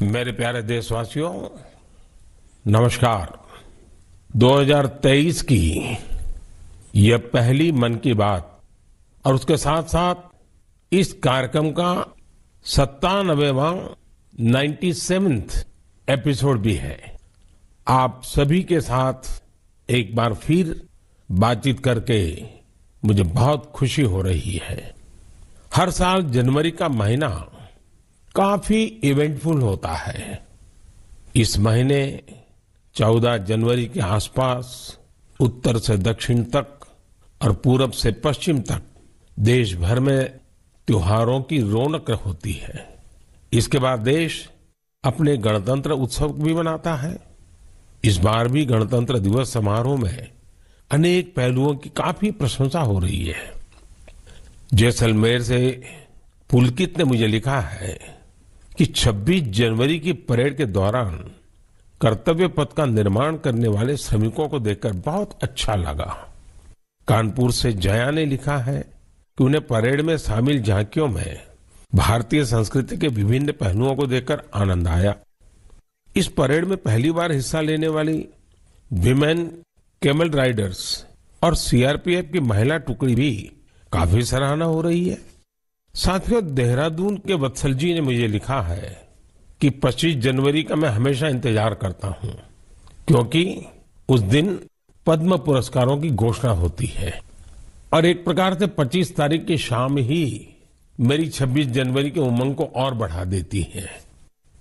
मेरे प्यारे देशवासियों, नमस्कार। 2023 की यह पहली मन की बात और उसके साथ साथ इस कार्यक्रम का 97वां 97th एपिसोड भी है। आप सभी के साथ एक बार फिर बातचीत करके मुझे बहुत खुशी हो रही है। हर साल जनवरी का महीना काफी इवेंटफुल होता है। इस महीने 14 जनवरी के आसपास उत्तर से दक्षिण तक और पूरब से पश्चिम तक देश भर में त्योहारों की रौनक होती है। इसके बाद देश अपने गणतंत्र उत्सव भी मनाता है। इस बार भी गणतंत्र दिवस समारोह में अनेक पहलुओं की काफी प्रशंसा हो रही है। जैसलमेर से पुलकित ने मुझे लिखा है कि 26 जनवरी की परेड के दौरान कर्तव्य पथ का निर्माण करने वाले श्रमिकों को देखकर बहुत अच्छा लगा। कानपुर से जया ने लिखा है कि उन्हें परेड में शामिल झांकियों में भारतीय संस्कृति के विभिन्न पहलुओं को देखकर आनंद आया। इस परेड में पहली बार हिस्सा लेने वाली विमेन कैमल राइडर्स और सीआरपीएफ की महिला टुकड़ी भी काफी सराहना हो रही है। साथियों, देहरादून के वत्सल जी ने मुझे लिखा है कि 25 जनवरी का मैं हमेशा इंतजार करता हूं, क्योंकि उस दिन पद्म पुरस्कारों की घोषणा होती है और एक प्रकार से 25 तारीख की शाम ही मेरी 26 जनवरी के उमंग को और बढ़ा देती है।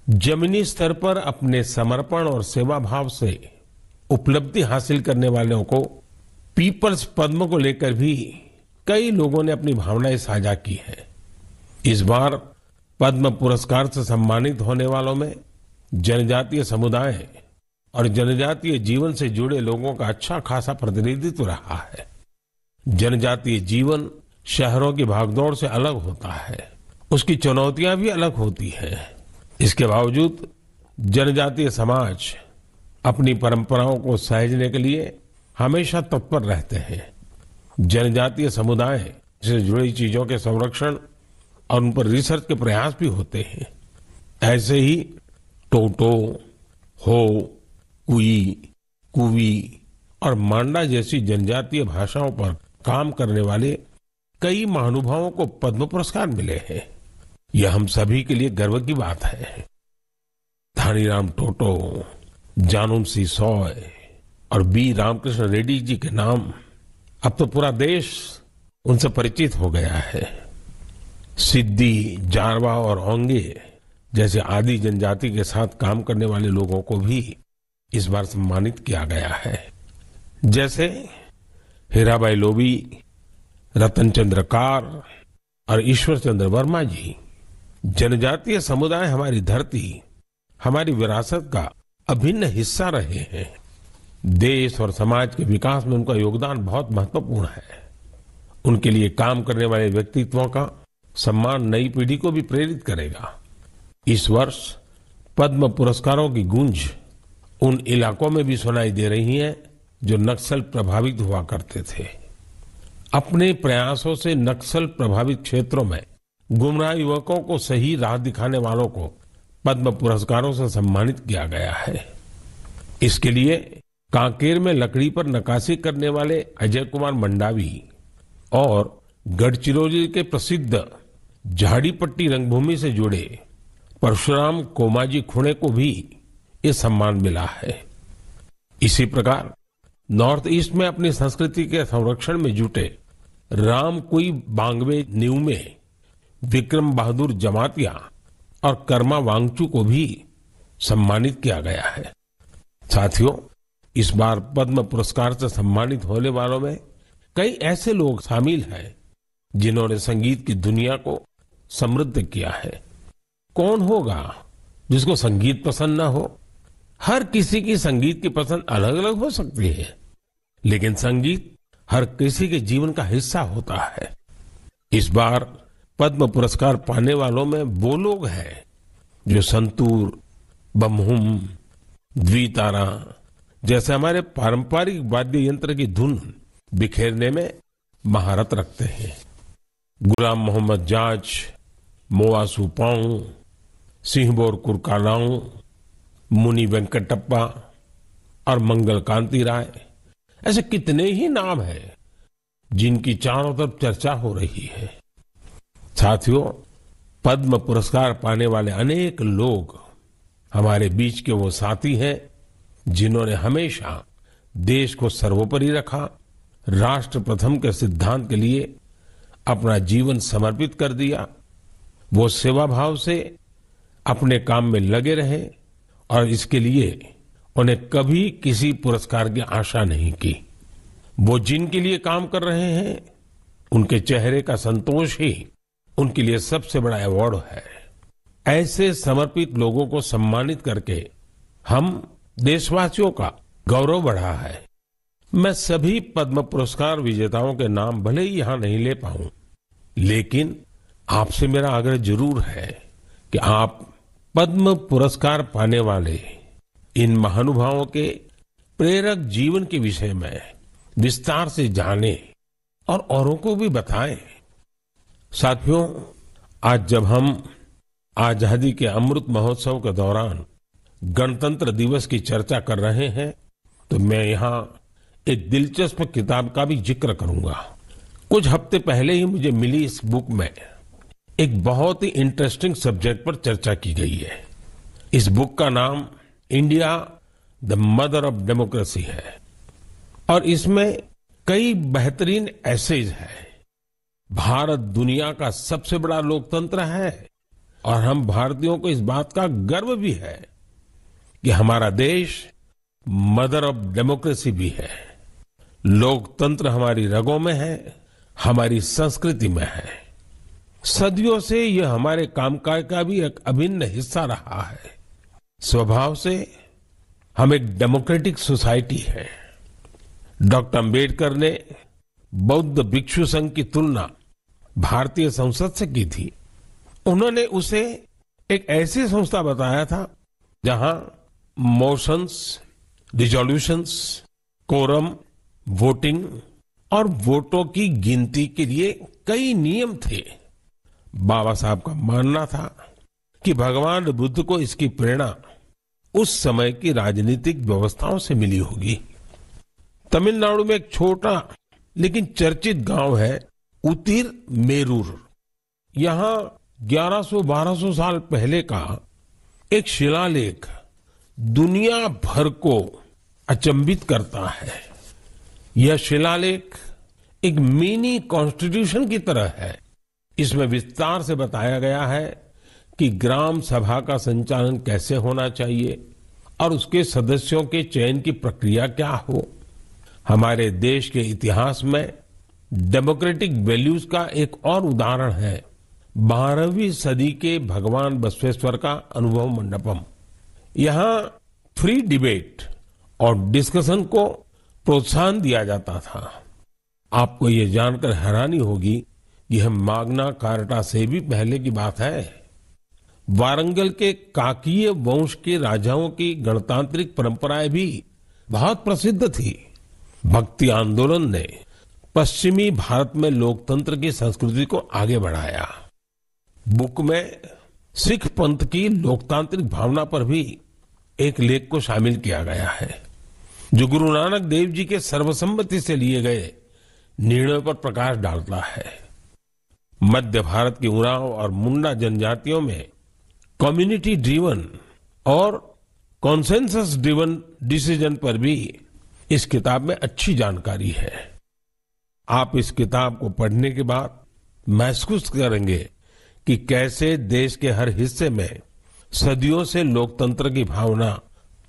जमीनी स्तर पर अपने समर्पण और सेवा भाव से उपलब्धि हासिल करने वालों को पीपल्स पद्म को लेकर भी कई लोगों ने अपनी भावनाएं साझा की है। इस बार पद्म पुरस्कार से सम्मानित होने वालों में जनजातीय समुदाय और जनजातीय जीवन से जुड़े लोगों का अच्छा खासा प्रतिनिधित्व रहा है। जनजातीय जीवन शहरों की भागदौड़ से अलग होता है, उसकी चुनौतियां भी अलग होती हैं। इसके बावजूद जनजातीय समाज अपनी परंपराओं को सहेजने के लिए हमेशा तत्पर रहते हैं। जनजातीय समुदाय से जुड़ी चीजों के संरक्षण और उन पर रिसर्च के प्रयास भी होते हैं। ऐसे ही टोटो, हो, कुई, कुवी और मांडा जैसी जनजातीय भाषाओं पर काम करने वाले कई महानुभावों को पद्म पुरस्कार मिले हैं। यह हम सभी के लिए गर्व की बात है। धानीराम टोटो, जानूम सी सॉय और बी रामकृष्ण रेड्डी जी के नाम अब तो पूरा देश उनसे परिचित हो गया है। सिद्दी, जारवा और ओंगे जैसे आदि जनजाति के साथ काम करने वाले लोगों को भी इस बार सम्मानित किया गया है। जैसे हीराबाई लोबी, रतन चंद्र कार और ईश्वर चंद्र वर्मा जी। जनजातीय समुदाय हमारी धरती, हमारी विरासत का अभिन्न हिस्सा रहे हैं। देश और समाज के विकास में उनका योगदान बहुत महत्वपूर्ण है। उनके लिए काम करने वाले व्यक्तित्वों का सम्मान नई पीढ़ी को भी प्रेरित करेगा। इस वर्ष पद्म पुरस्कारों की गूंज उन इलाकों में भी सुनाई दे रही है जो नक्सल प्रभावित हुआ करते थे। अपने प्रयासों से नक्सल प्रभावित क्षेत्रों में गुमराह युवकों को सही राह दिखाने वालों को पद्म पुरस्कारों से सम्मानित किया गया है। इसके लिए कांकेर में लकड़ी पर नक्काशी करने वाले अजय कुमार मंडावी और गढ़चिरौली के प्रसिद्ध झाड़ीपट्टी रंगभूमि से जुड़े परशुराम कोमाजी खुणे को भी ये सम्मान मिला है। इसी प्रकार नॉर्थ ईस्ट में अपनी संस्कृति के संरक्षण में जुटे राम कुई बांगवे न्यूमे, विक्रम बहादुर जमातिया और कर्मा वांगचू को भी सम्मानित किया गया है। साथियों, इस बार पद्म पुरस्कार से सम्मानित होने वालों में कई ऐसे लोग शामिल हैं जिन्होंने संगीत की दुनिया को समृद्ध किया है। कौन होगा जिसको संगीत पसंद ना हो? हर किसी की संगीत की पसंद अलग अलग हो सकती है, लेकिन संगीत हर किसी के जीवन का हिस्सा होता है। इस बार पद्म पुरस्कार पाने वालों में वो लोग हैं जो संतूर, बमहुम, द्वितारा जैसे हमारे पारंपरिक वाद्य यंत्र की धुन बिखेरने में महारत रखते हैं। गुलाम मोहम्मद जाज, मोआ सुपाऊ, सिंहबोर कुरकालाऊ, मुनि वेंकटप्पा और मंगल कांति राय, ऐसे कितने ही नाम हैं जिनकी चारों तरफ चर्चा हो रही है। साथियों, पद्म पुरस्कार पाने वाले अनेक लोग हमारे बीच के वो साथी हैं जिन्होंने हमेशा देश को सर्वोपरि रखा, राष्ट्र प्रथम के सिद्धांत के लिए अपना जीवन समर्पित कर दिया। वो सेवा भाव से अपने काम में लगे रहे और इसके लिए उन्हें कभी किसी पुरस्कार की आशा नहीं की। वो जिनके लिए काम कर रहे हैं उनके चेहरे का संतोष ही उनके लिए सबसे बड़ा अवार्ड है। ऐसे समर्पित लोगों को सम्मानित करके हम देशवासियों का गौरव बढ़ा है। मैं सभी पद्म पुरस्कार विजेताओं के नाम भले ही यहां नहीं ले पाऊं, लेकिन आपसे मेरा आग्रह जरूर है कि आप पद्म पुरस्कार पाने वाले इन महानुभावों के प्रेरक जीवन के विषय में विस्तार से जानें और औरों को भी बताएं। साथियों, आज जब हम आजादी के अमृत महोत्सव के दौरान गणतंत्र दिवस की चर्चा कर रहे हैं, तो मैं यहाँ एक दिलचस्प किताब का भी जिक्र करूंगा। कुछ हफ्ते पहले ही मुझे मिली इस बुक में एक बहुत ही इंटरेस्टिंग सब्जेक्ट पर चर्चा की गई है। इस बुक का नाम India the mother of democracy है और इसमें कई बेहतरीन एसेज है। भारत दुनिया का सबसे बड़ा लोकतंत्र है और हम भारतीयों को इस बात का गर्व भी है कि हमारा देश मदर ऑफ डेमोक्रेसी भी है। लोकतंत्र हमारी रगों में है, हमारी संस्कृति में है। सदियों से यह हमारे कामकाज का भी एक अभिन्न हिस्सा रहा है। स्वभाव से हम एक डेमोक्रेटिक सोसाइटी है। डॉक्टर अंबेडकर ने बौद्ध भिक्षु संघ की तुलना भारतीय संसद से की थी। उन्होंने उसे एक ऐसी संस्था बताया था जहां मोशंस, रिजोल्यूशंस, कोरम, वोटिंग और वोटों की गिनती के लिए कई नियम थे। बाबा साहब का मानना था कि भगवान बुद्ध को इसकी प्रेरणा उस समय की राजनीतिक व्यवस्थाओं से मिली होगी। तमिलनाडु में एक छोटा लेकिन चर्चित गांव है उतिर मेरूर। यहां 1100-1200 साल पहले का एक शिलालेख दुनिया भर को अचंभित करता है। यह शिलालेख एक मिनी कॉन्स्टिट्यूशन की तरह है। इसमें विस्तार से बताया गया है कि ग्राम सभा का संचालन कैसे होना चाहिए और उसके सदस्यों के चयन की प्रक्रिया क्या हो। हमारे देश के इतिहास में डेमोक्रेटिक वैल्यूज का एक और उदाहरण है 12वीं सदी के भगवान बसवेश्वर का अनुभव मंडपम। यहाँ फ्री डिबेट और डिस्कशन को प्रोत्साहन दिया जाता था। आपको ये जानकर हैरानी होगी कि यह माग्ना कार्टा से भी पहले की बात है। वारंगल के काकीय वंश के राजाओं की गणतांत्रिक परंपराएं भी बहुत प्रसिद्ध थी। भक्ति आंदोलन ने पश्चिमी भारत में लोकतंत्र की संस्कृति को आगे बढ़ाया। बुक में सिख पंथ की लोकतांत्रिक भावना पर भी एक लेख को शामिल किया गया है जो गुरु नानक देव जी के सर्वसम्मति से लिए गए निर्णयों पर प्रकाश डालता है। मध्य भारत की उरांव और मुंडा जनजातियों में कम्युनिटी ड्रिवन और कॉन्सेंसस ड्रिवन डिसीजन पर भी इस किताब में अच्छी जानकारी है। आप इस किताब को पढ़ने के बाद महसूस करेंगे कि कैसे देश के हर हिस्से में सदियों से लोकतंत्र की भावना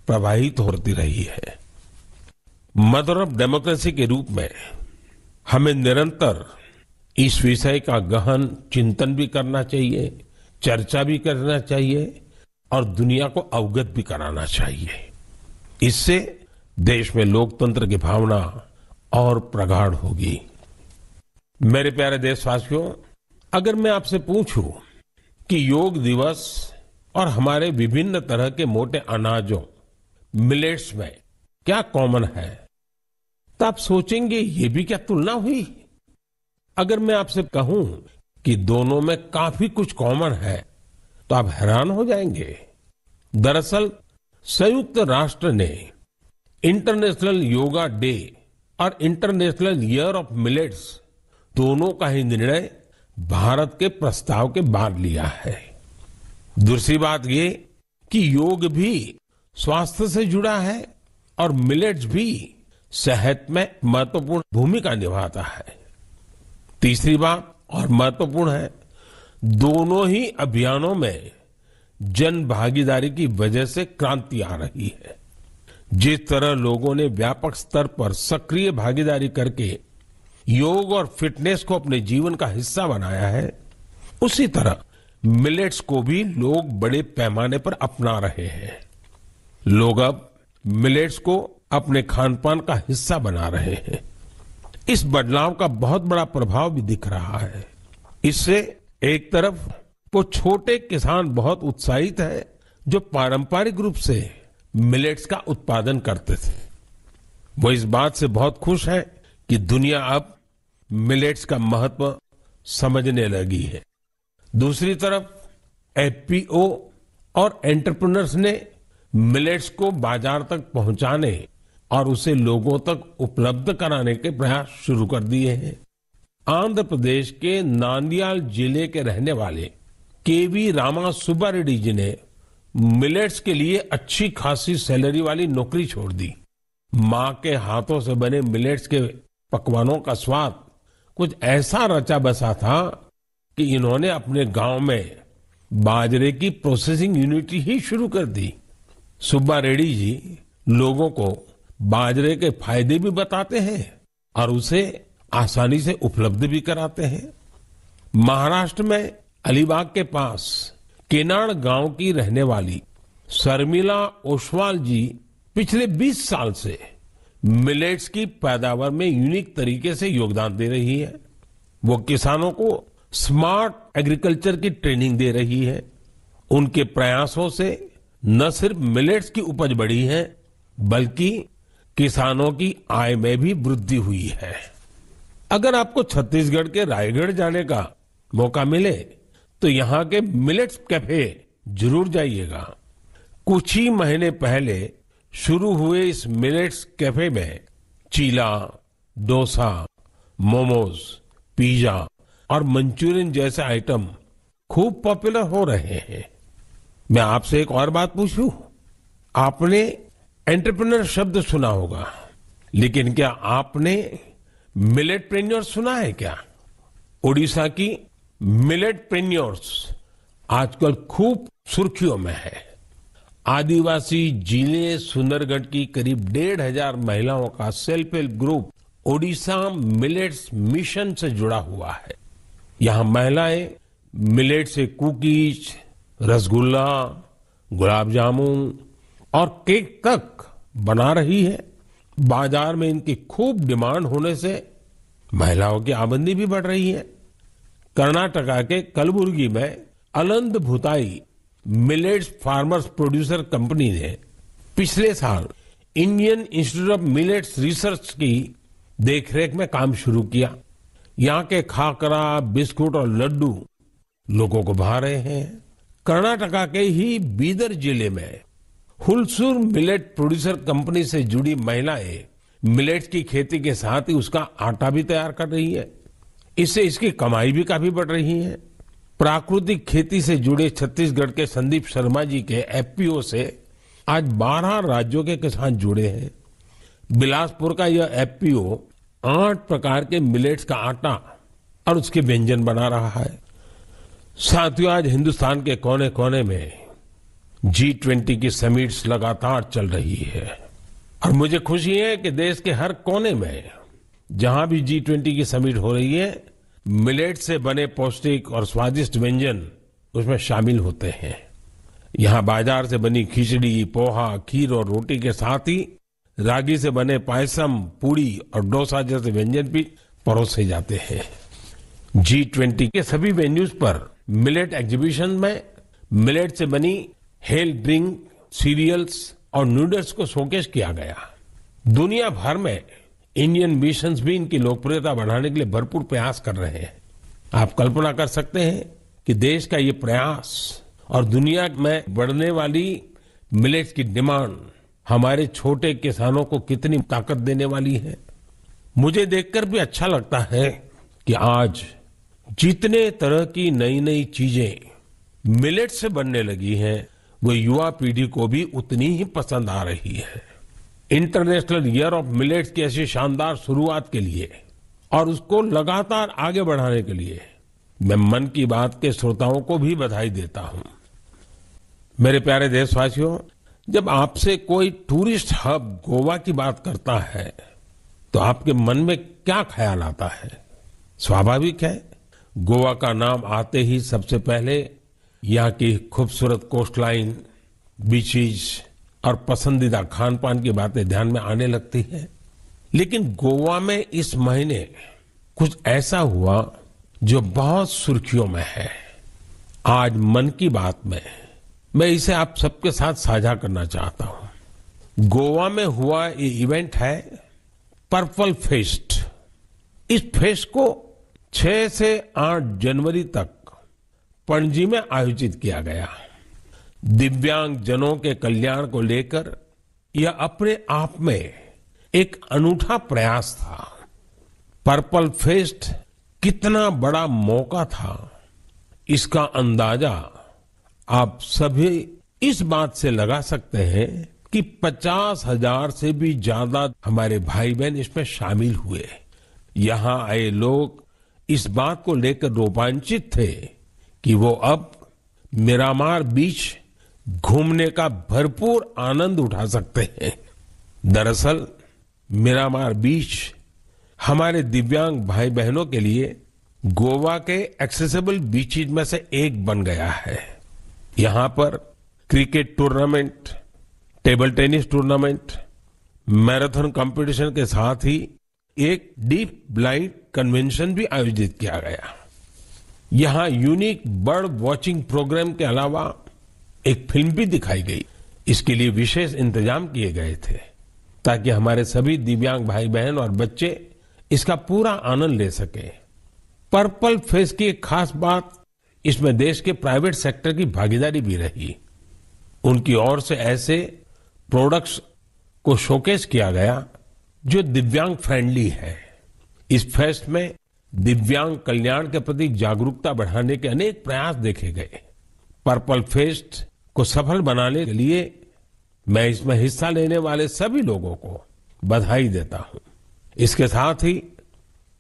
प्रवाहित होती रही है। मदर ऑफ डेमोक्रेसी के रूप में हमें निरंतर इस विषय का गहन चिंतन भी करना चाहिए, चर्चा भी करना चाहिए और दुनिया को अवगत भी कराना चाहिए। इससे देश में लोकतंत्र की भावना और प्रगाढ़ होगी। मेरे प्यारे देशवासियों, अगर मैं आपसे पूछूं कि योग दिवस और हमारे विभिन्न तरह के मोटे अनाजों मिलेट्स में क्या कॉमन है, तो आप सोचेंगे ये भी क्या तुलना हुई। अगर मैं आपसे कहूं कि दोनों में काफी कुछ कॉमन है, तो आप हैरान हो जाएंगे। दरअसल संयुक्त राष्ट्र ने इंटरनेशनल योगा डे और इंटरनेशनल ईयर ऑफ मिलेट्स दोनों का ही निर्णय भारत के प्रस्ताव के बाद लिया है। दूसरी बात ये कि योग भी स्वास्थ्य से जुड़ा है और मिलेट्स भी सेहत में महत्वपूर्ण भूमिका निभाता है। तीसरी बात और महत्वपूर्ण है, दोनों ही अभियानों में जन भागीदारी की वजह से क्रांति आ रही है। जिस तरह लोगों ने व्यापक स्तर पर सक्रिय भागीदारी करके योग और फिटनेस को अपने जीवन का हिस्सा बनाया है, उसी तरह मिलेट्स को भी लोग बड़े पैमाने पर अपना रहे हैं। लोग अब मिलेट्स को अपने खान पान का हिस्सा बना रहे हैं। इस बदलाव का बहुत बड़ा प्रभाव भी दिख रहा है। इससे एक तरफ वो छोटे किसान बहुत उत्साहित है जो पारंपरिक रूप से मिलेट्स का उत्पादन करते थे। वो इस बात से बहुत खुश है कि दुनिया अब मिलेट्स का महत्व समझने लगी है। दूसरी तरफ एफपीओ और एंटरप्रेन्योर्स ने मिलेट्स को बाजार तक पहुंचाने और उसे लोगों तक उपलब्ध कराने के प्रयास शुरू कर दिए हैं। आंध्र प्रदेश के नांदयाल जिले के रहने वाले केवी रामा सुब्बा रेड्डी जी ने मिलेट्स के लिए अच्छी खासी सैलरी वाली नौकरी छोड़ दी। मां के हाथों से बने मिलेट्स के पकवानों का स्वाद कुछ ऐसा रचा बसा था कि इन्होंने अपने गांव में बाजरे की प्रोसेसिंग यूनिट ही शुरू कर दी। सुब्बा रेड्डी जी लोगों को बाजरे के फायदे भी बताते हैं और उसे आसानी से उपलब्ध भी कराते हैं। महाराष्ट्र में अलीबाग के पास केनाड गांव की रहने वाली शर्मिला ओसवाल जी पिछले 20 साल से मिलेट्स की पैदावार में यूनिक तरीके से योगदान दे रही है। वो किसानों को स्मार्ट एग्रीकल्चर की ट्रेनिंग दे रही है। उनके प्रयासों से न सिर्फ मिलेट्स की उपज बढ़ी है, बल्कि किसानों की आय में भी वृद्धि हुई है। अगर आपको छत्तीसगढ़ के रायगढ़ जाने का मौका मिले तो यहाँ के मिलेट्स कैफे जरूर जाइएगा। कुछ ही महीने पहले शुरू हुए इस मिलेट्स कैफे में चीला, डोसा, मोमोज, पिज्जा और मंचूरियन जैसे आइटम खूब पॉपुलर हो रहे हैं। मैं आपसे एक और बात पूछूं? आपने एंटरप्रेन्योर शब्द सुना होगा, लेकिन क्या आपने मिलेटप्रेन्योर सुना है क्या? ओडिशा की मिलेटप्रेन्योर्स आजकल खूब सुर्खियों में है। आदिवासी जिले सुंदरगढ़ की करीब 1,500 महिलाओं का self help group Odisha millets mission से जुड़ा हुआ है। यहाँ महिलाएं मिलेट से कुकीज, रसगुल्ला, गुलाब जामुन और केक तक बना रही है। बाजार में इनकी खूब डिमांड होने से महिलाओं की आमदनी भी बढ़ रही है। कर्नाटका के कलबुर्गी में Aland Bhutai millets farmers producer company ने पिछले साल Indian Institute of Millets Research की देखरेख में काम शुरू किया। यहाँ के खाकरा, बिस्कुट और लड्डू लोगों को भा रहे हैं। कर्नाटका के ही बीदर जिले में हुलसूर मिलेट प्रोड्यूसर कंपनी से जुड़ी महिलाएं मिलेट्स की खेती के साथ ही उसका आटा भी तैयार कर रही है। इससे इसकी कमाई भी काफी बढ़ रही है। प्राकृतिक खेती से जुड़े छत्तीसगढ़ के संदीप शर्मा जी के एफपीओ से आज 12 राज्यों के किसान जुड़े हैं। बिलासपुर का यह एफपीओ 8 प्रकार के मिलेट्स का आटा और उसके व्यंजन बना रहा है। साथियों, आज हिंदुस्तान के कोने कोने में G20 की समिट्स लगातार चल रही है और मुझे खुशी है कि देश के हर कोने में जहां भी G20 की समिट हो रही है, मिलेट से बने पौष्टिक और स्वादिष्ट व्यंजन उसमें शामिल होते हैं। यहाँ बाजार से बनी खिचड़ी, पोहा, खीर और रोटी के साथ ही रागी से बने पायसम, पूड़ी और डोसा जैसे व्यंजन भी परोसे जाते हैं। G20 के सभी वेन्यूज पर मिलेट एग्जीबिशन में मिलेट से बनी हेल्थ ड्रिंक, सीरियल्स और नूडल्स को शोकेस किया गया। दुनिया भर में इंडियन मिशंस भी इनकी लोकप्रियता बढ़ाने के लिए भरपूर प्रयास कर रहे हैं। आप कल्पना कर सकते हैं कि देश का ये प्रयास और दुनिया में बढ़ने वाली मिलेट्स की डिमांड हमारे छोटे किसानों को कितनी ताकत देने वाली है। मुझे देखकर भी अच्छा लगता है कि आज जितने तरह की नई नई चीजें मिलेट से बनने लगी हैं, वो युवा पीढ़ी को भी उतनी ही पसंद आ रही है। इंटरनेशनल ईयर ऑफ मिलेट्स की ऐसी शानदार शुरुआत के लिए और उसको लगातार आगे बढ़ाने के लिए मैं मन की बात के श्रोताओं को भी बधाई देता हूं। मेरे प्यारे देशवासियों, जब आपसे कोई टूरिस्ट हब गोवा की बात करता है तो आपके मन में क्या ख्याल आता है? स्वाभाविक है, गोवा का नाम आते ही सबसे पहले यहाँ की खूबसूरत कोस्टलाइन, बीचेस और पसंदीदा खान पान की बातें ध्यान में आने लगती हैं। लेकिन गोवा में इस महीने कुछ ऐसा हुआ जो बहुत सुर्खियों में है। आज मन की बात में मैं इसे आप सबके साथ साझा करना चाहता हूं। गोवा में हुआ ये इवेंट है पर्पल फेस्ट। इस फेस्ट को 6 से 8 जनवरी तक पणजी में आयोजित किया गया। दिव्यांग जनों के कल्याण को लेकर यह अपने आप में एक अनूठा प्रयास था। पर्पल फेस्ट कितना बड़ा मौका था, इसका अंदाजा आप सभी इस बात से लगा सकते हैं कि 50,000 से भी ज्यादा हमारे भाई बहन इसमें शामिल हुए। यहां आए लोग इस बात को लेकर रोमांचित थे कि वो अब मिरामार बीच घूमने का भरपूर आनंद उठा सकते हैं। दरअसल मिरामार बीच हमारे दिव्यांग भाई बहनों के लिए गोवा के एक्सेसिबल बीचेज में से एक बन गया है। यहां पर cricket tournament, table tennis tournament, marathon competition के साथ ही एक डीप ब्लाइंड कन्वेंशन भी आयोजित किया गया। यहां यूनिक बर्ड वॉचिंग प्रोग्राम के अलावा एक फिल्म भी दिखाई गई। इसके लिए विशेष इंतजाम किए गए थे ताकि हमारे सभी दिव्यांग भाई बहन और बच्चे इसका पूरा आनंद ले सके। पर्पल फेस्ट की एक खास बात, इसमें देश के प्राइवेट सेक्टर की भागीदारी भी रही। उनकी ओर से ऐसे प्रोडक्ट्स को शोकेस किया गया जो दिव्यांग फ्रेंडली है। इस फेस्ट में दिव्यांग कल्याण के प्रति जागरूकता बढ़ाने के अनेक प्रयास देखे गए। पर्पल फेस्ट को सफल बनाने के लिए मैं इसमें हिस्सा लेने वाले सभी लोगों को बधाई देता हूं। इसके साथ ही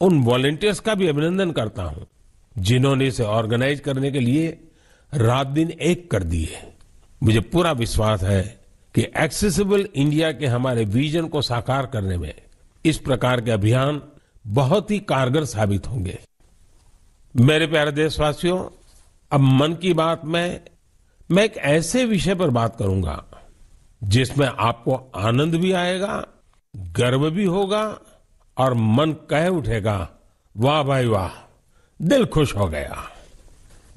उन वॉलंटियर्स का भी अभिनंदन करता हूं जिन्होंने इसे ऑर्गेनाइज करने के लिए रात दिन एक कर दिए। मुझे पूरा विश्वास है कि एक्सेसिबल इंडिया के हमारे विजन को साकार करने में इस प्रकार के अभियान बहुत ही कारगर साबित होंगे। मेरे प्यारे देशवासियों, अब मन की बात में मैं एक ऐसे विषय पर बात करूंगा जिसमें आपको आनंद भी आएगा, गर्व भी होगा और मन कह उठेगा, वाह भाई वाह, दिल खुश हो गया।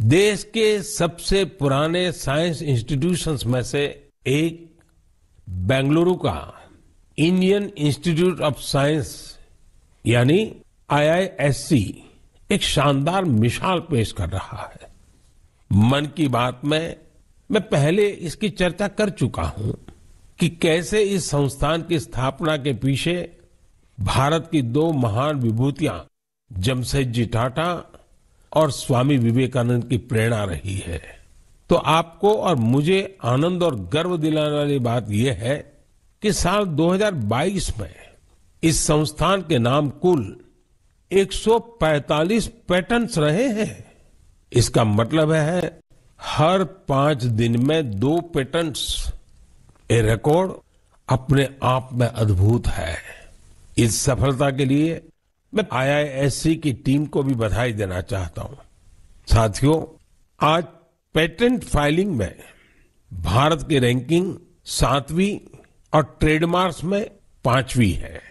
देश के सबसे पुराने साइंस इंस्टीट्यूशंस में से एक बेंगलुरु का इंडियन इंस्टीट्यूट ऑफ साइंस यानी IISc एक शानदार मिसाल पेश कर रहा है। मन की बात में मैं पहले इसकी चर्चा कर चुका हूं कि कैसे इस संस्थान की स्थापना के पीछे भारत की 2 महान विभूतियां जमशेदजी टाटा और स्वामी विवेकानंद की प्रेरणा रही है। तो आपको और मुझे आनंद और गर्व दिलाने वाली बात यह है कि साल 2022 में इस संस्थान के नाम कुल 145 पेटेंट्स रहे हैं। इसका मतलब है हर 5 दिन में 2 पेटेंट्स। ये रिकॉर्ड अपने आप में अद्भुत है। इस सफलता के लिए मैं IISc की टीम को भी बधाई देना चाहता हूं। साथियों, आज पेटेंट फाइलिंग में भारत की रैंकिंग 7वीं और ट्रेडमार्क्स में 5वीं है।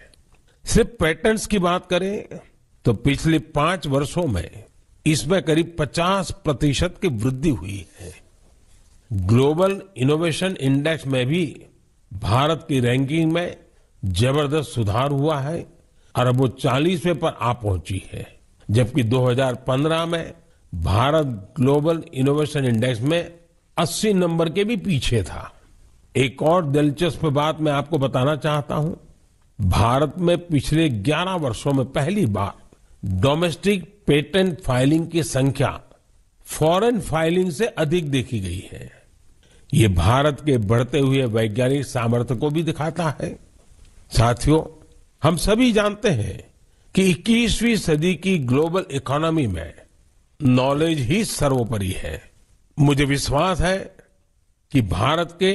सिर्फ पेटेंट्स की बात करें तो पिछले 5 वर्षों में इसमें करीब 50% की वृद्धि हुई है। ग्लोबल इनोवेशन इंडेक्स में भी भारत की रैंकिंग में जबरदस्त सुधार हुआ है और अब वो 40वें पर आ पहुंची है, जबकि 2015 में भारत ग्लोबल इनोवेशन इंडेक्स में 80 नंबर के भी पीछे था। एक और दिलचस्प बात मैं आपको बताना चाहता हूं। भारत में पिछले 11 वर्षों में पहली बार डोमेस्टिक पेटेंट फाइलिंग की संख्या फॉरेन फाइलिंग से अधिक देखी गई है। ये भारत के बढ़ते हुए वैज्ञानिक सामर्थ्य को भी दिखाता है। साथियों, हम सभी जानते हैं कि 21वीं सदी की ग्लोबल इकोनॉमी में नॉलेज ही सर्वोपरि है। मुझे विश्वास है कि भारत के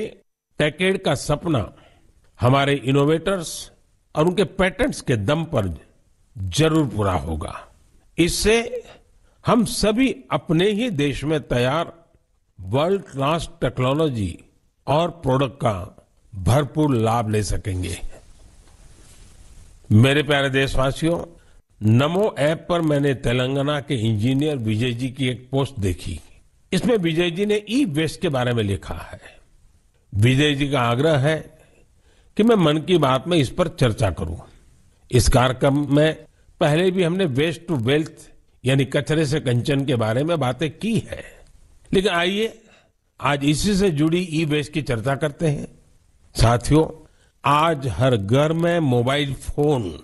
टेकेड का सपना हमारे इनोवेटर्स और उनके पेटेंट्स के दम पर जरूर पूरा होगा। इससे हम सभी अपने ही देश में तैयार वर्ल्ड क्लास टेक्नोलॉजी और प्रोडक्ट का भरपूर लाभ ले सकेंगे। मेरे प्यारे देशवासियों, नमो ऐप पर मैंने तेलंगाना के इंजीनियर विजय जी की एक पोस्ट देखी। इसमें विजय जी ने ई वेस्ट के बारे में लिखा है। विजय जी का आग्रह है कि मैं मन की बात में इस पर चर्चा करूं। इस कार्यक्रम में पहले भी हमने वेस्ट टू वेल्थ यानी कचरे से कंचन के बारे में बातें की है, लेकिन आइए आज इसी से जुड़ी ई वेस्ट की चर्चा करते हैं। साथियों, आज हर घर में मोबाइल फोन,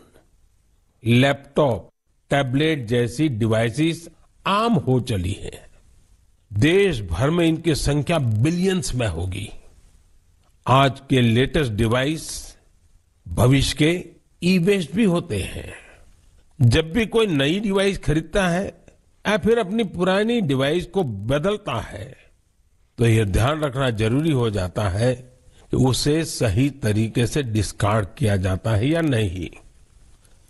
लैपटॉप, टैबलेट जैसी डिवाइसेस आम हो चली है। देश भर में इनकी संख्या बिलियंस में होगी। आज के लेटेस्ट डिवाइस भविष्य के ई वेस्ट भी होते हैं। जब भी कोई नई डिवाइस खरीदता है या फिर अपनी पुरानी डिवाइस को बदलता है तो यह ध्यान रखना जरूरी हो जाता है कि उसे सही तरीके से डिस्कार्ड किया जाता है या नहीं।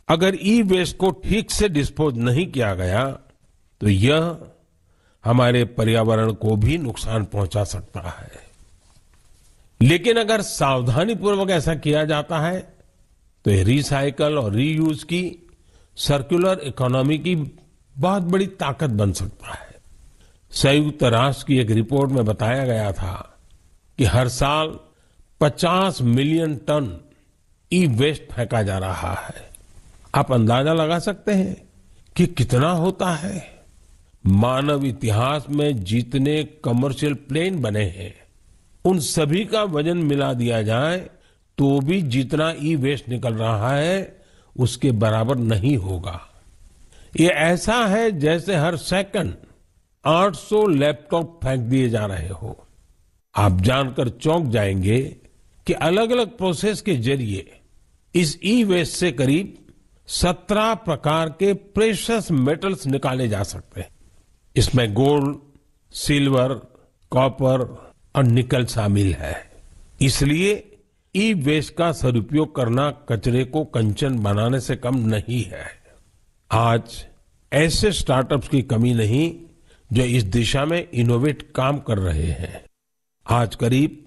अगर ई वेस्ट को ठीक से डिस्पोज नहीं किया गया तो यह हमारे पर्यावरण को भी नुकसान पहुंचा सकता है। लेकिन अगर सावधानी पूर्वक ऐसा किया जाता है तो ये रिसाइकल और रीयूज की सर्कुलर इकोनॉमी की बहुत बड़ी ताकत बन सकता है। संयुक्त राष्ट्र की एक रिपोर्ट में बताया गया था कि हर साल 50 मिलियन टन ई वेस्ट फेंका जा रहा है। आप अंदाजा लगा सकते हैं कि कितना होता है। मानव इतिहास में जितने कमर्शियल प्लेन बने हैं उन सभी का वजन मिला दिया जाए तो भी जितना ई वेस्ट निकल रहा है उसके बराबर नहीं होगा। ये ऐसा है जैसे हर सेकंड 800 लैपटॉप फेंक दिए जा रहे हो। आप जानकर चौंक जाएंगे कि अलग अलग प्रोसेस के जरिए इस ई वेस्ट से करीब 17 प्रकार के प्रेशियस मेटल्स निकाले जा सकते हैं। इसमें गोल्ड, सिल्वर, कॉपर और निकल शामिल है। इसलिए ई वेस्ट का सदुपयोग करना कचरे को कंचन बनाने से कम नहीं है। आज ऐसे स्टार्टअप्स की कमी नहीं जो इस दिशा में इनोवेट काम कर रहे हैं। आज करीब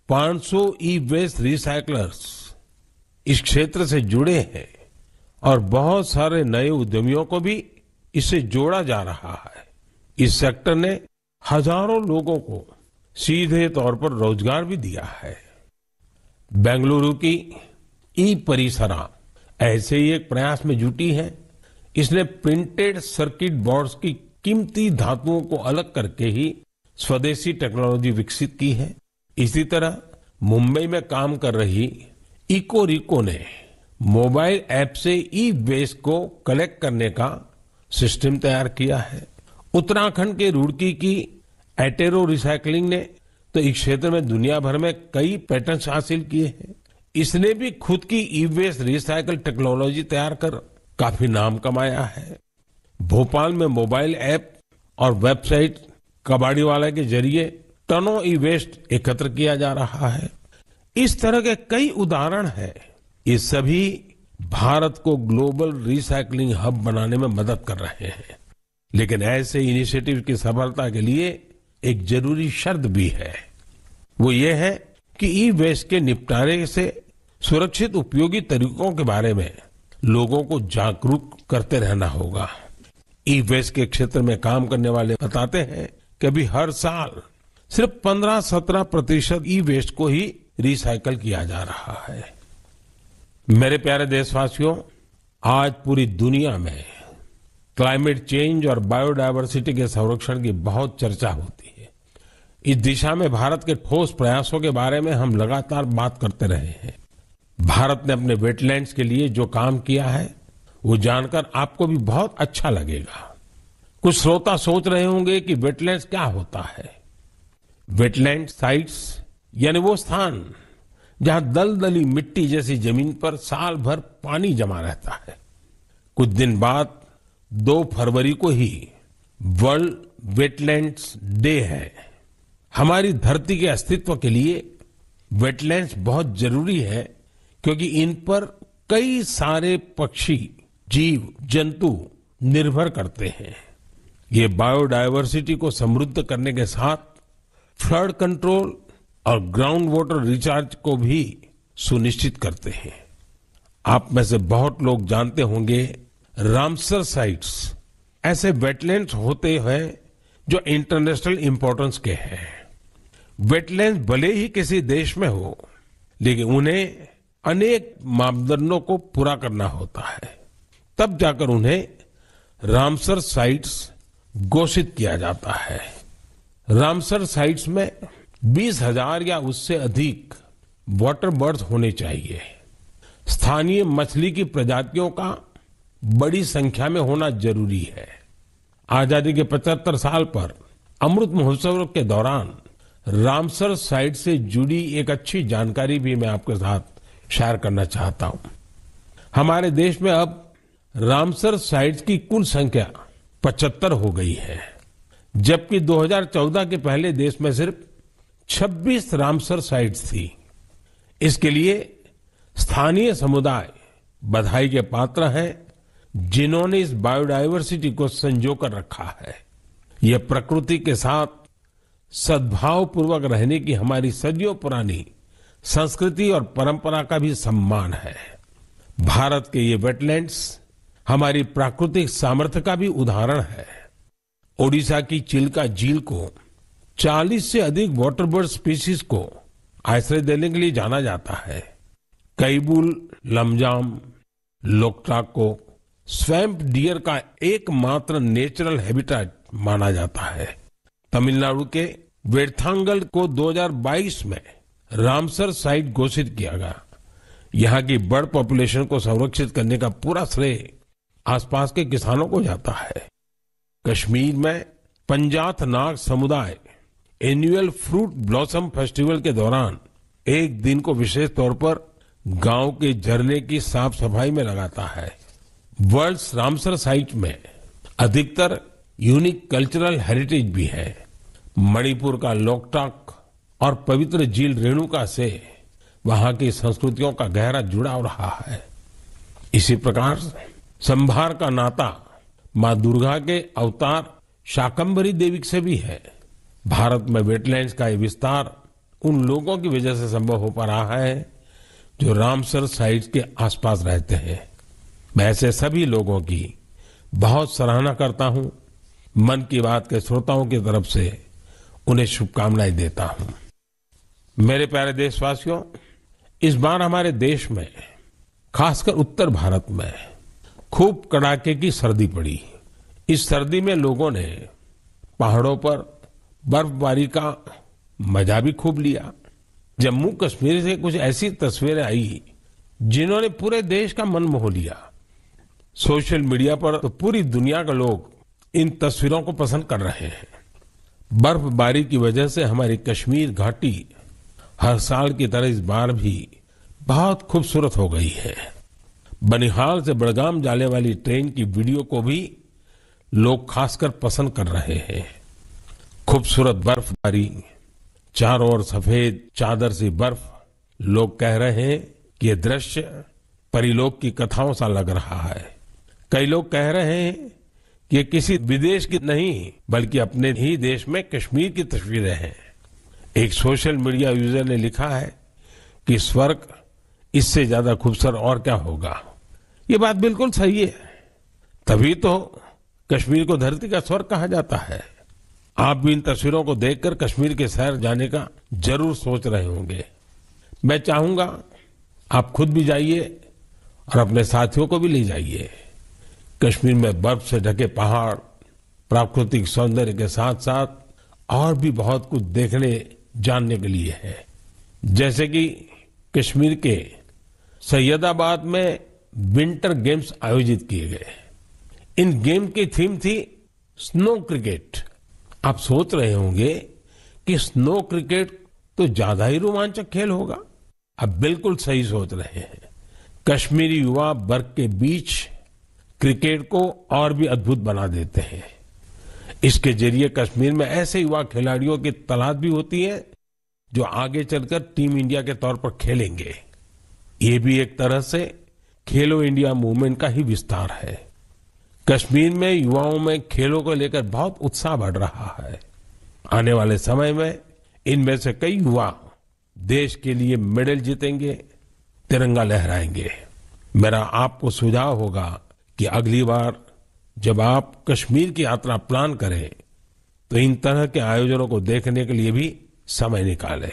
500 ई वेस्ट रिसाइकलर्स इस क्षेत्र से जुड़े हैं और बहुत सारे नए उद्यमियों को भी इससे जोड़ा जा रहा है। इस सेक्टर ने हजारों लोगों को सीधे तौर पर रोजगार भी दिया है। बेंगलुरु की ई परिसरा ऐसे ही एक प्रयास में जुटी है। इसने प्रिंटेड सर्किट बोर्ड्स की कीमती धातुओं को अलग करके ही स्वदेशी टेक्नोलॉजी विकसित की है। इसी तरह मुंबई में काम कर रही इकोरिको ने मोबाइल ऐप से ई वेस्ट को कलेक्ट करने का सिस्टम तैयार किया है। उत्तराखंड के रुड़की की एटेरो रिसाइकलिंग ने तो इस क्षेत्र में दुनिया भर में कई पेटेंट्स हासिल किए हैं। इसने भी खुद की ई वेस्ट रिसाइकल टेक्नोलॉजी तैयार कर काफी नाम कमाया है। भोपाल में मोबाइल ऐप और वेबसाइट कबाड़ीवाला के जरिए टनों ई वेस्ट एकत्र किया जा रहा है। इस तरह के कई उदाहरण हैं। ये सभी भारत को ग्लोबल रिसाइकलिंग हब बनाने में मदद कर रहे हैं। लेकिन ऐसे इनिशिएटिव की सफलता के लिए एक जरूरी शर्त भी है। वो ये है कि ई वेस्ट के निपटारे से सुरक्षित उपयोगी तरीकों के बारे में लोगों को जागरूक करते रहना होगा। ई वेस्ट के क्षेत्र में काम करने वाले बताते हैं कि अभी हर साल सिर्फ 15-17% ई वेस्ट को ही रिसाइकल किया जा रहा है। मेरे प्यारे देशवासियों, आज पूरी दुनिया में क्लाइमेट चेंज और बायोडायवर्सिटी के संरक्षण की बहुत चर्चा होती है। इस दिशा में भारत के ठोस प्रयासों के बारे में हम लगातार बात करते रहे हैं। भारत ने अपने वेटलैंड्स के लिए जो काम किया है वो जानकर आपको भी बहुत अच्छा लगेगा। कुछ श्रोता सोच रहे होंगे कि वेटलैंड्स क्या होता है। वेटलैंड साइट्स यानी वो स्थान जहां दलदली मिट्टी जैसी जमीन पर साल भर पानी जमा रहता है। कुछ दिन बाद 2 फरवरी को ही वर्ल्ड वेटलैंड्स डे है। हमारी धरती के अस्तित्व के लिए वेटलैंड्स बहुत जरूरी है, क्योंकि इन पर कई सारे पक्षी, जीव, जंतु निर्भर करते हैं। ये बायोडायवर्सिटी को समृद्ध करने के साथ फ्लड कंट्रोल और ग्राउंड वाटर रिचार्ज को भी सुनिश्चित करते हैं। आप में से बहुत लोग जानते होंगे रामसर साइट्स ऐसे वेटलैंड्स होते हैं जो इंटरनेशनल इंपॉर्टेंस के हैं। वेटलैंड्स भले ही किसी देश में हो, लेकिन उन्हें अनेक मापदंडों को पूरा करना होता है, तब जाकर उन्हें रामसर साइट्स घोषित किया जाता है। रामसर साइट्स में 20,000 या उससे अधिक वाटर बर्ड्स होने चाहिए। स्थानीय मछली की प्रजातियों का बड़ी संख्या में होना जरूरी है। आजादी के 75 साल पर अमृत महोत्सव के दौरान रामसर साइट से जुड़ी एक अच्छी जानकारी भी मैं आपके साथ शेयर करना चाहता हूं। हमारे देश में अब रामसर साइट्स की कुल संख्या 75 हो गई है, जबकि 2014 के पहले देश में सिर्फ 26 रामसर साइट्स थी। इसके लिए स्थानीय समुदाय बधाई के पात्र हैं, जिन्होंने इस बायोडायवर्सिटी को संजो कर रखा है। यह प्रकृति के साथ सद्भाव पूर्वक रहने की हमारी सदियों पुरानी संस्कृति और परंपरा का भी सम्मान है। भारत के ये वेटलैंड्स हमारी प्राकृतिक सामर्थ्य का भी उदाहरण है। ओडिशा की चिल्का झील को 40 से अधिक वाटर बर्ड स्पीशीज को आश्रय देने के लिए जाना जाता है। कैबुल लमजाम लोकटाक को स्वैम्प डियर का एकमात्र नेचुरल हैबिटेट माना जाता है। तमिलनाडु के वेर्थांगल को 2022 में रामसर साइट घोषित किया गया। यहाँ की बर्ड पॉपुलेशन को संरक्षित करने का पूरा श्रेय आसपास के किसानों को जाता है। कश्मीर में पंजाथ नाग समुदाय एनुअल फ्रूट ब्लॉसम फेस्टिवल के दौरान एक दिन को विशेष तौर पर गांव के झरने की साफ सफाई में लगाता है। वर्ल्ड रामसर साइट में अधिकतर यूनिक कल्चरल हेरिटेज भी है। मणिपुर का लोकटाक और पवित्र झील रेणुका से वहां की संस्कृतियों का गहरा जुड़ाव रहा है। इसी प्रकार संभार का नाता मां दुर्गा के अवतार शाकंभरी देवी से भी है। भारत में वेटलैंड्स का ये विस्तार उन लोगों की वजह से संभव हो पा रहा है जो रामसर साइट्स के आसपास रहते हैं। मैं ऐसे सभी लोगों की बहुत सराहना करता हूं। मन की बात के श्रोताओं की तरफ से उन्हें शुभकामनाएं देता हूं। मेरे प्यारे देशवासियों, इस बार हमारे देश में खासकर उत्तर भारत में खूब कड़ाके की सर्दी पड़ी। इस सर्दी में लोगों ने पहाड़ों पर बर्फबारी का मजा भी खूब लिया। जम्मू कश्मीर से कुछ ऐसी तस्वीरें आई जिन्होंने पूरे देश का मन मोह लिया। सोशल मीडिया पर तो पूरी दुनिया के लोग इन तस्वीरों को पसंद कर रहे हैं। बर्फबारी की वजह से हमारी कश्मीर घाटी हर साल की तरह इस बार भी बहुत खूबसूरत हो गई है। बनिहाल से बड़गाम जाने वाली ट्रेन की वीडियो को भी लोग खासकर पसंद कर रहे हैं। खूबसूरत बर्फबारी, चारों ओर सफेद चादर सी बर्फ। लोग कह रहे हैं कि यह दृश्य परिलोक की कथाओं सा लग रहा है। कई लोग कह रहे हैं कि ये किसी विदेश की नहीं बल्कि अपने ही देश में कश्मीर की तस्वीरें हैं। एक सोशल मीडिया यूजर ने लिखा है कि स्वर्ग इससे ज्यादा खूबसूरत और क्या होगा। ये बात बिल्कुल सही है, तभी तो कश्मीर को धरती का स्वर्ग कहा जाता है। आप भी इन तस्वीरों को देखकर कश्मीर के शहर जाने का जरूर सोच रहे होंगे। मैं चाहूंगा आप खुद भी जाइए और अपने साथियों को भी ले जाइए। कश्मीर में बर्फ से ढके पहाड़, प्राकृतिक सौंदर्य के साथ साथ और भी बहुत कुछ देखने जानने के लिए है। जैसे कि कश्मीर के सैयदाबाद में विंटर गेम्स आयोजित किए गए। इन गेम की थीम थी स्नो क्रिकेट। आप सोच रहे होंगे कि स्नो क्रिकेट तो ज्यादा ही रोमांचक खेल होगा। आप बिल्कुल सही सोच रहे हैं। कश्मीरी युवा बर्फ के बीच क्रिकेट को और भी अद्भुत बना देते हैं। इसके जरिए कश्मीर में ऐसे युवा खिलाड़ियों की तलाश भी होती है जो आगे चलकर टीम इंडिया के तौर पर खेलेंगे। ये भी एक तरह से खेलो इंडिया मूवमेंट का ही विस्तार है। कश्मीर में युवाओं में खेलों को लेकर बहुत उत्साह बढ़ रहा है। आने वाले समय में इनमें से कई युवा देश के लिए मेडल जीतेंगे, तिरंगा लहराएंगे। मेरा आपको सुझाव होगा कि अगली बार जब आप कश्मीर की यात्रा प्लान करें तो इन तरह के आयोजनों को देखने के लिए भी समय निकालें।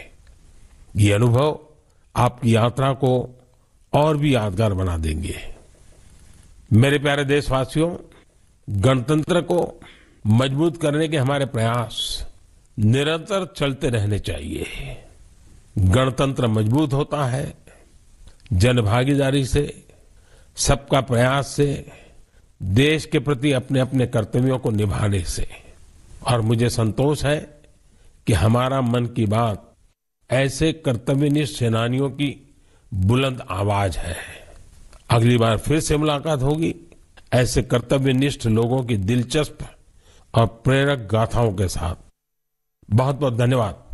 ये अनुभव आपकी यात्रा को और भी यादगार बना देंगे। मेरे प्यारे देशवासियों, गणतंत्र को मजबूत करने के हमारे प्रयास निरंतर चलते रहने चाहिए। गणतंत्र मजबूत होता है जनभागीदारी से, सबका प्रयास से, देश के प्रति अपने अपने कर्तव्यों को निभाने से। और मुझे संतोष है कि हमारा मन की बात ऐसे कर्तव्यनिष्ठ सेनानियों की बुलंद आवाज है। अगली बार फिर से मुलाकात होगी ऐसे कर्तव्यनिष्ठ लोगों की दिलचस्प और प्रेरक गाथाओं के साथ। बहुत बहुत धन्यवाद।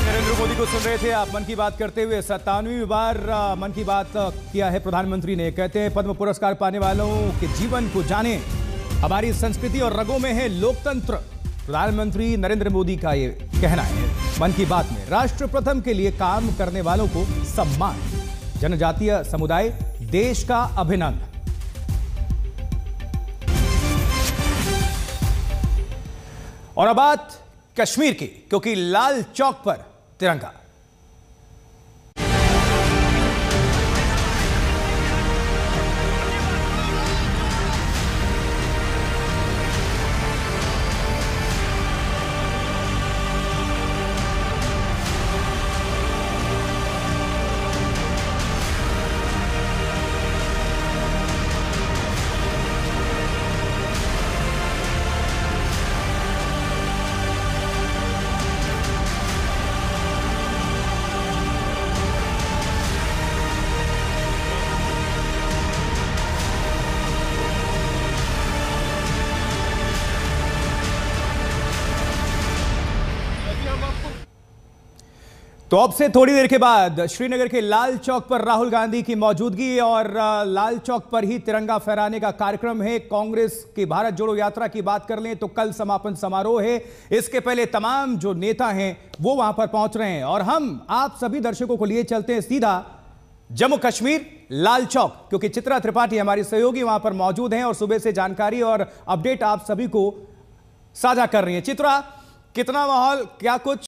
नरेंद्र मोदी को सुन रहे थे आप मन की बात करते हुए। 97वीं बार मन की बात किया है प्रधानमंत्री ने। कहते हैं पद्म पुरस्कार पाने वालों के जीवन को जानें, हमारी संस्कृति और रगों में है लोकतंत्र। प्रधानमंत्री नरेंद्र मोदी का ये कहना है मन की बात में। राष्ट्र प्रथम के लिए काम करने वालों को सम्मान, जनजातीय समुदाय देश का अभिनंदन। और अब बात कश्मीर की, क्योंकि लाल चौक पर तिरंगा। तो अब से थोड़ी देर के बाद श्रीनगर के लाल चौक पर राहुल गांधी की मौजूदगी और लाल चौक पर ही तिरंगा फहराने का कार्यक्रम है। कांग्रेस की भारत जोड़ो यात्रा की बात कर लें तो कल समापन समारोह है। इसके पहले तमाम जो नेता हैं वो वहां पर पहुंच रहे हैं और हम आप सभी दर्शकों को लिए चलते हैं सीधा जम्मू कश्मीर लाल चौक, क्योंकि चित्रा त्रिपाठी हमारी सहयोगी वहां पर मौजूद हैं और सुबह से जानकारी और अपडेट आप सभी को साझा कर रही है। चित्रा, कितना माहौल, क्या कुछ